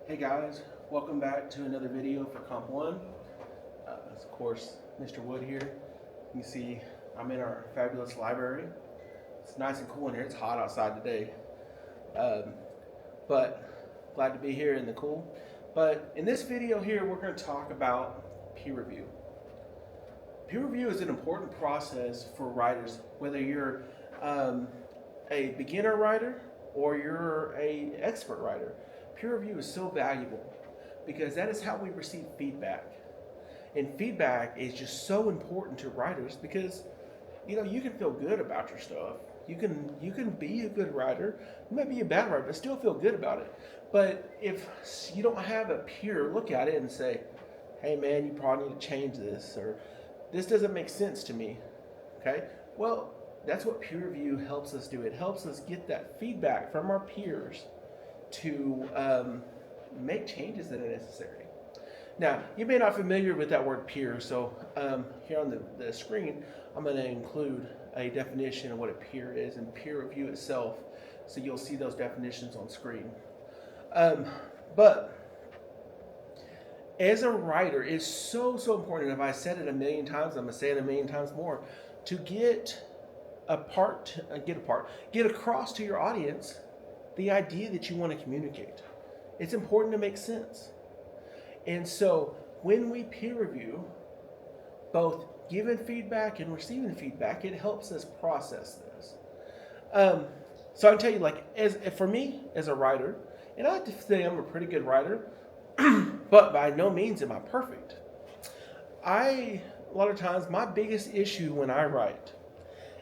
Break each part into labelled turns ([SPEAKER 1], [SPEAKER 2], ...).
[SPEAKER 1] Hey guys, welcome back to another video for Comp 1. Of course, Mr. Wood here. You can see I'm in our fabulous library. It's nice and cool in here. It's hot outside today. Um, but glad to be here in the cool. But in this video here, we're going to talk about peer review. Peer review is an important process for writers, whether you're a beginner writer or you're an expert writer. Peer review is so valuable because that is how we receive feedback. And feedback is just so important to writers because you can feel good about your stuff. You can be a good writer. You might be a bad writer, but still feel good about it. But if you don't have a peer look at it and say, "Hey man, you probably need to change this," or "This doesn't make sense to me," okay? Well, that's what peer review helps us do. It helps us get that feedback from our peers to make changes that are necessary. Now, you may not be familiar with that word peer, so here on the screen, I'm going to include a definition of what a peer is and peer review itself, so you'll see those definitions on screen. But as a writer, it's so important, and if I said it a million times, I'm going to say it a million times more, to get across to your audience the idea that you want to communicate. It's important to make sense. And so when we peer review, both giving feedback and receiving feedback, it helps us process this. So I can tell you, for me as a writer, and I like to say I'm a pretty good writer, but by no means am I perfect. A lot of times, my biggest issue when I write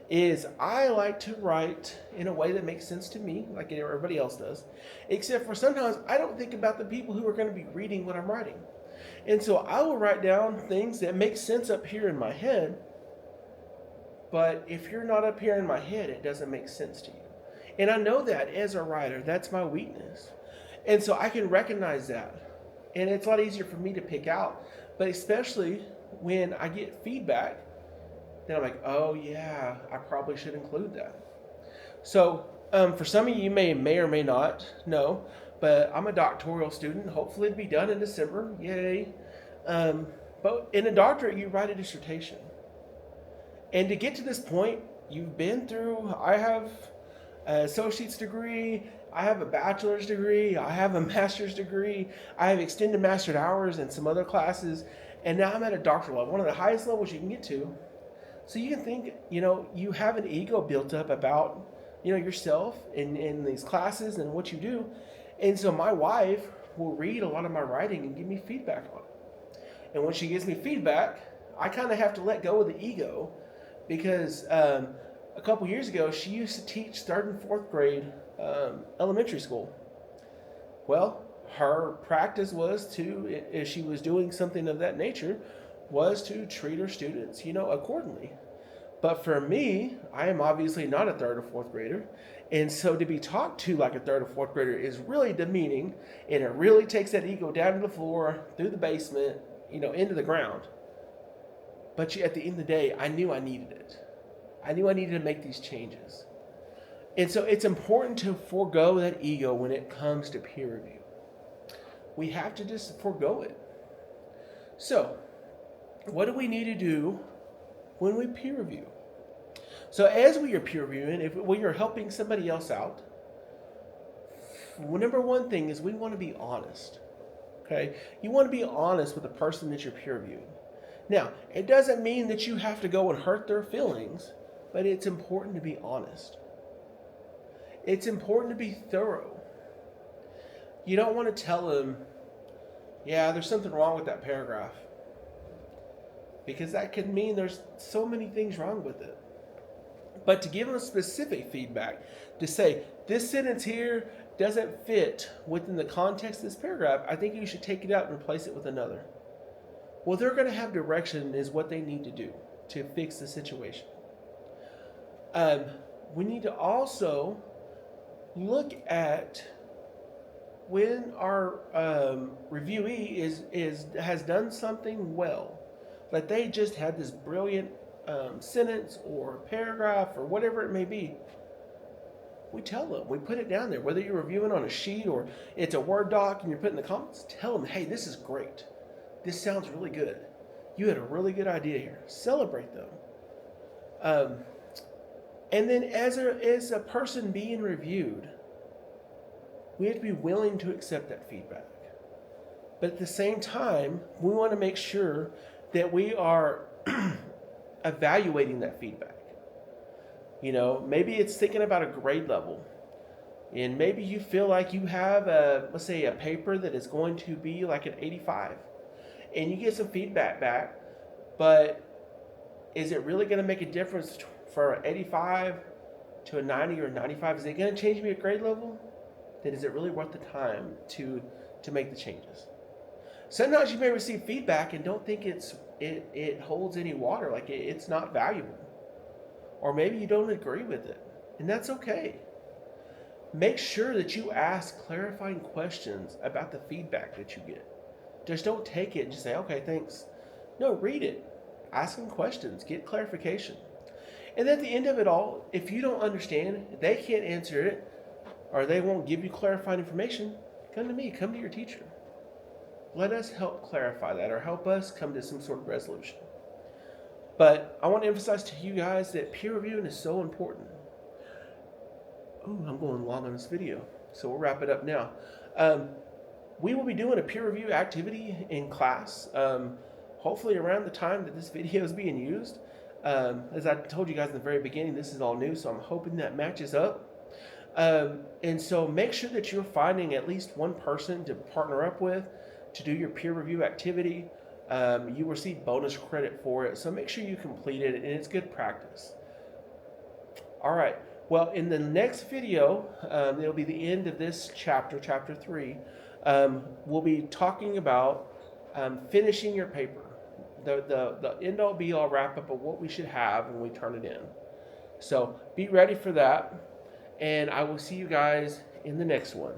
[SPEAKER 1] is I like to write in a way that makes sense to me, like everybody else does, except for sometimes I don't think about the people who are going to be reading what I'm writing. And so I will write down things that make sense up here in my head, but if you're not up here in my head, it doesn't make sense to you. And I know that as a writer, that's my weakness. And so I can recognize that. And it's a lot easier for me to pick out, but especially when I get feedback, then I'm like, oh yeah, I probably should include that. So for some of you, may or may not know, but I'm a doctoral student. Hopefully it'll be done in December. Yay. But in a doctorate, you write a dissertation. And to get to this point, you've been through, I have an associate's degree, I have a bachelor's degree, I have a master's degree, I have extended mastered hours and some other classes, and now I'm at a doctoral level, one of the highest levels you can get to. So you can think, you have an ego built up about, yourself in these classes and what you do. And so my wife will read a lot of my writing and give me feedback on it. And when she gives me feedback, I kind of have to let go of the ego because a couple years ago, she used to teach 3rd and 4th grade elementary school. Well, her practice was to, if she was doing something of that nature, was to treat her students, accordingly. But for me, I am obviously not a 3rd or 4th grader. And so to be talked to like a 3rd or 4th grader is really demeaning. And it really takes that ego down to the floor, through the basement, into the ground. But at the end of the day, I knew I needed it. I knew I needed to make these changes. And so it's important to forego that ego when it comes to peer review. We have to just forego it. So, what do we need to do when we peer review? So as we are peer reviewing, if we are helping somebody else out, number one thing is we want to be honest. Okay? You want to be honest with the person that you're peer reviewing. Now, it doesn't mean that you have to go and hurt their feelings, but it's important to be honest. It's important to be thorough. You don't want to tell them, yeah, there's something wrong with that paragraph. Because that could mean there's so many things wrong with it. But to give them specific feedback, to say, this sentence here doesn't fit within the context of this paragraph, I think you should take it out and replace it with another. Well, they're going to have direction is what they need to do to fix the situation. We need to also look at when our reviewee has done something well. Like they just had this brilliant sentence or paragraph or whatever it may be. we tell them, we put it down there, whether you're reviewing on a sheet or it's a Word doc and you're putting the comments, tell them, hey, this is great. This sounds really good. You had a really good idea here. Celebrate them. And then as a person being reviewed, we have to be willing to accept that feedback. But at the same time, we want to make sure that we are evaluating that feedback. You know, maybe it's thinking about a grade level. And maybe you feel like you have let's say a paper that is going to be like an 85. And you get some feedback back, but is it really going to make a difference for an 85 to a 90 or a 95? Is it going to change me at grade level? Then is it really worth the time to make the changes? Sometimes you may receive feedback and don't think it holds any water, like it's not valuable. Or maybe you don't agree with it, and that's okay. Make sure that you ask clarifying questions about the feedback that you get. Just don't take it and just say, okay, thanks. No, read it. Ask them questions. Get clarification. And at the end of it all, if you don't understand, they can't answer it, or they won't give you clarifying information, come to me. Come to your teacher. Let us help clarify that or help us come to some sort of resolution. But I want to emphasize to you guys that peer reviewing is so important. Oh, I'm going long on this video, so we'll wrap it up now. We will be doing a peer review activity in class, hopefully around the time that this video is being used. As I told you guys in the very beginning, this is all new, so I'm hoping that matches up. And so make sure that you're finding at least one person to partner up with to do your peer review activity. You receive bonus credit for it, so make sure you complete it, and it's good practice. All right, well, in the next video, it'll be the end of this chapter, chapter 3. We'll be talking about finishing your paper, the end-all be-all wrap-up of what we should have when we turn it in. So be ready for that, and I will see you guys in the next one.